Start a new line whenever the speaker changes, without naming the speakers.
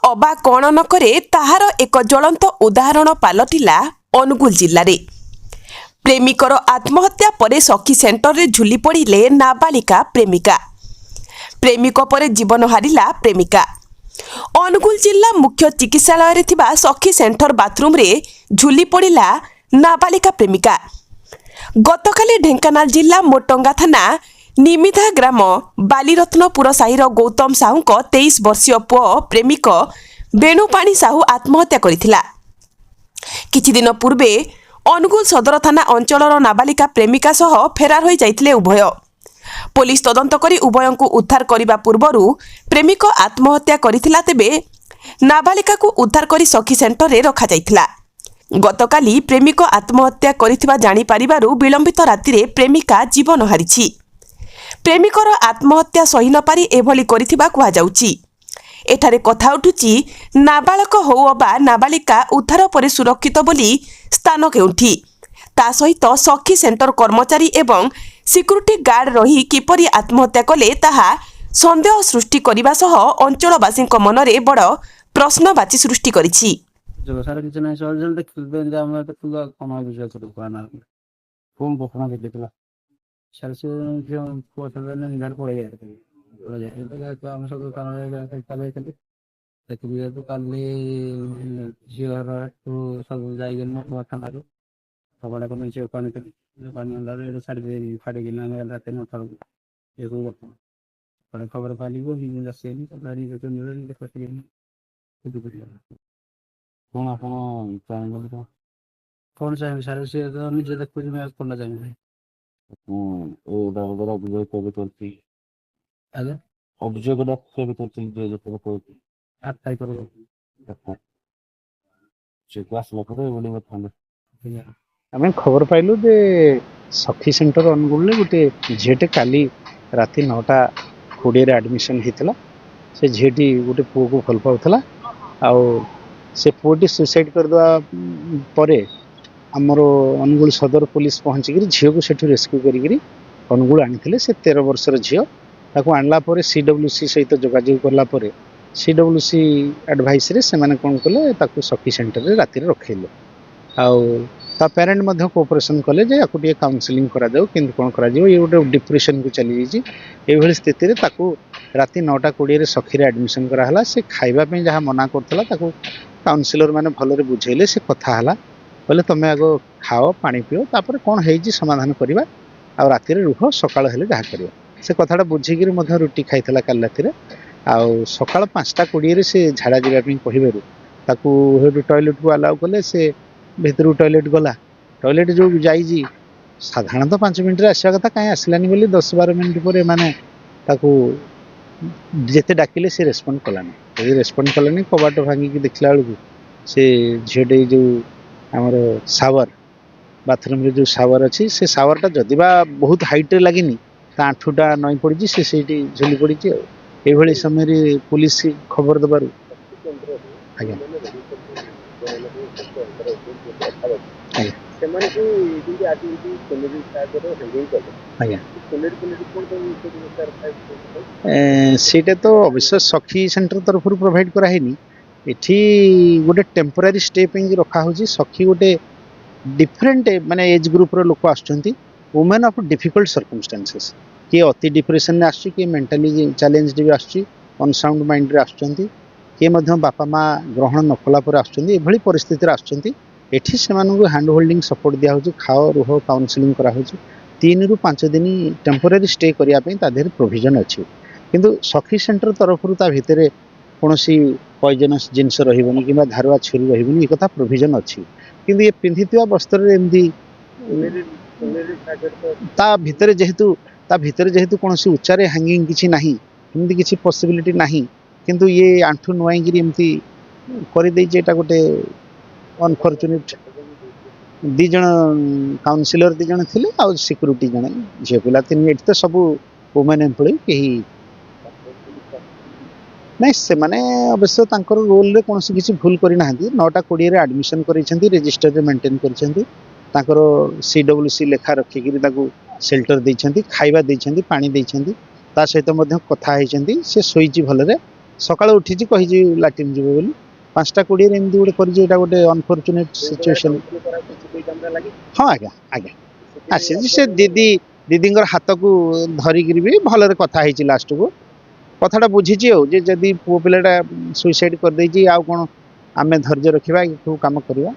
ଅବା କଣ ନ କରେ ତାହାର ଏକ ଜ୍ୱଳନ୍ତ ଉଦାହରଣ ପାଲଟିଲା ଅନୁଗୁଳ ଜିଲ୍ଲାରେ। ପ୍ରେମିକର ଆତ୍ମହତ୍ୟା ପରେ ସଖୀ ସେଣ୍ଟରରେ ଝୁଲି ପଡ଼ିଲେ ନାବାଳିକା ପ୍ରେମିକା। ପ୍ରେମିକ ପରେ ଜୀବନ ହାରିଲା ପ୍ରେମିକା। ଅନୁଗୁଳ ଜିଲ୍ଲା ମୁଖ୍ୟ ଚିକିତ୍ସାଳୟରେ ଥିବା ସଖୀ ସେଣ୍ଟର ବାଥରୁମ୍ରେ ଝୁଲି ପଡ଼ିଲା ନାବାଳିକା ପ୍ରେମିକା। ଗତକାଲି ଢେଙ୍କାନାଳ ଜିଲ୍ଲା ମୋଟଙ୍ଗା ଥାନା ନିମିଧା ଗ୍ରାମ ବାଲିରତ୍ନପୁର ସାହିର ଗୌତମ ସାହୁଙ୍କ 23 ବର୍ଷୀୟ ପୁଅ ପ୍ରେମିକ ବେଣୁପାଣି ସାହୁ ଆତ୍ମହତ୍ୟା କରିଥିଲା। କିଛିଦିନ ପୂର୍ବେ ଅନୁଗୁଳ ସଦର ଥାନା ଅଞ୍ଚଳର ନାବାଳିକା ପ୍ରେମିକା ସହ ଫେରାର ହୋଇଯାଇଥିଲେ ଉଭୟ। ପୋଲିସ ତଦନ୍ତ କରି ଉଭୟଙ୍କୁ ଉଦ୍ଧାର କରିବା ପୂର୍ବରୁ ପ୍ରେମିକ ଆତ୍ମହତ୍ୟା କରିଥିଲା। ତେବେ ନାବାଳିକାକୁ ଉଦ୍ଧାର କରି ସଖୀ ସେଣ୍ଟରରେ ରଖାଯାଇଥିଲା। ଗତକାଲି ପ୍ରେମିକ ଆତ୍ମହତ୍ୟା କରିଥିବା ଜାଣିପାରିବାରୁ ବିଳମ୍ବିତ ରାତିରେ ପ୍ରେମିକା ଜୀବନ ହାରିଛି। ପ୍ରେମିକର ଆତ୍ମହତ୍ୟା ସହି ନ ପାରି ଏଭଳି କରିଥିବା କୁହାଯାଉଛି। ଏଠାରେ କଥା ଉଠୁଛି ନାବାଳକ ହେଉ ଅବା ନାବାଳିକା ଉଦ୍ଧାର ପରେ ସୁରକ୍ଷିତ ବୋଲି ସ୍ଥାନ କେଉଁଠି, ତା ସହିତ ସଖୀ ସେଣ୍ଟର କର୍ମଚାରୀ ଏବଂ ସିକ୍ୟୁରିଟି ଗାର୍ଡ ରହି କିପରି ଆତ୍ମହତ୍ୟା କଲେ ତାହା ସନ୍ଦେହ ସୃଷ୍ଟି କରିବା ସହ ଅଞ୍ଚଳବାସୀଙ୍କ ମନରେ ବଡ଼ ପ୍ରଶ୍ନବାଚୀ ସୃଷ୍ଟି କରିଛି।
खबर पाली कौन कौन चाहिए सारे से निजे देखो कौन चाहिए अभियोग
आम खबर पाइलु जे सखी सेंटर अनुगुल गोटे झीटे काली राति 9:20 आडमिशन होता। से झीटी गोटे पुओ को भल पाला से पुओटी सुसाइड करदे आमर अनुगुल सदर पुलिस पहुँचिक झील को सेठू रेस्क्यू कर अनुगुल आनी से 13 वर्षर झील ताको आणला परे CWC सहित जोगाजोग कलापर CWC एडभाइस से कौन कले ताको सखी सेंटर रे राति रखिले ता पेरेंट मध्य कोऑपरेशन कले जे याकू टे काउंसलिंग करा जाऊ किंतु कोन करा जाऊ ये गोटे डिप्रेशन को चली जाई एभली स्थिति रे ताको राति 9:20 रे सखी रे एडमिशन करा हला। से खाइबा पे जहा मना करथला ताको काउंसलर माने भलरे बुझेले से कथा हला बोले तमे आगो खाओ पानी पियो तापर कोन हेजी समाधान करिबा आ राति रे रुह सकाळ हेले जहा करियो से कथाटा बुझिगिर मध्य रुटी खाइथला काल राति रे आ सकाळ 5:20 रे से झाड़ा जिबा पे कहिबेरु ताको हेडु टॉयलेट को अलाउ कले से भीतर टॉयलेट गला टॉयलेट जो जाइजी साधारणतः 5 मिनट आसा कथा कहीं आसलानी बोली 10-12 मिनट पर माने ताको जेते डाकिले से रेस्पॉन्ड कलानी यदि रेस्पॉन्ड कलानी कबाट भांगी देखला बेलू से झीटे जो आमर सावर बाथरूम रे जो सावर अच्छी से सावरटा जदिबा बहुत हाइट रे लगिनी आंठुटा नई पड़ी से झुली पड़ी ये समय पुलिस खबर दबारू आज्ञा सीटा तो अवश्य सखी सेंटर तरफ प्रोवाइड करानी एठी गोटे टेम्पोरारी स्टे पे रखा हो सखी गोटे डिफरेंट माने एज ग्रुप रो लोक आछंती वुमेन ऑफ डिफिकल्ट सर्कमस्टेंसेस किए अति डिप्रेशन में आछी किए मेंटली चैलेंज्ड भी आछी अनसाउंड माइंड रे आछंती किए मध्य बापा माँ ग्रहण न कला पर आछंती एभली परिस्थिति रे आछंती एठी सेमानकु हैंड होल्डिंग सपोर्ट दिया होची खाओ रुह काउंसलिंग करा होची 3 ରୁ 5 दिन टेम्पोरारी स्टे करिया पे ता देर प्रोविजन अछि किंतु सखी सेंटर तरफ ता भितरे कोनोसी पॉइजनस जिंस रहिबनी किबा धारुआ छुरी रहिबनी ए कथा प्रोविजन अछि किंतु ये पिंधितिवा वस्त्र रे एमदी ता भितरे जेहेतु कोनोसी उच्चारे हैंगिंग किछि नाही एमदी किछि पॉसिबिलिटी नाही किंतु ये आंठू नुआई गिरी एमती करि दे जेटा गोटे अनफॉर्चुनेट 2 जन काउंसिलर 2 जन थिले आ सिक्यूरिटी जने झे पिला 3 एट तो सब वुमेन एम्प्लॉय केही नहीं से माने अवश्य तांकर रोल रे कोनोसी किछि भूल करि नाहंती 9:20 रे एडमिशन करिसेंती रजिस्टर रे मेंटेन करिसेंती तांकर CWC लेखा रखि गिरी ताकू शेल्टर दैछंती खाइबा दैछंती पानी दैछंती ता सहित मध्य कथा हैछंती से सोईची भलरे ସକାଳୁ ଉଠିଛି କହିଛି ଲାଟ୍ରିନ୍ ଯିବ ବୋଲି 5:20 ଏମିତି ଗୋଟେ କରିଛି ଏଇଟା ଗୋଟେ ଅନଫର୍ଚୁନେଟ୍ ସିଚୁଏସନ୍ ହଁ ଆଜ୍ଞା ଆଜ୍ଞା ଆସିଛି ସେ ଦିଦିଙ୍କର ହାତକୁ ଧରିକିରି ବି ଭଲରେ କଥା ହେଇଛି ଲାଷ୍ଟକୁ କଥାଟା ବୁଝିଛି ଆଉ ଯେ ଯଦି ପୁଅ ପିଲାଟା ସୁଇସାଇଡ୍ କରିଦେଇଛି ଆଉ କ'ଣ ଆମେ ଧୈର୍ଯ୍ୟ ରଖିବା ଏଠୁ କାମ କରିବା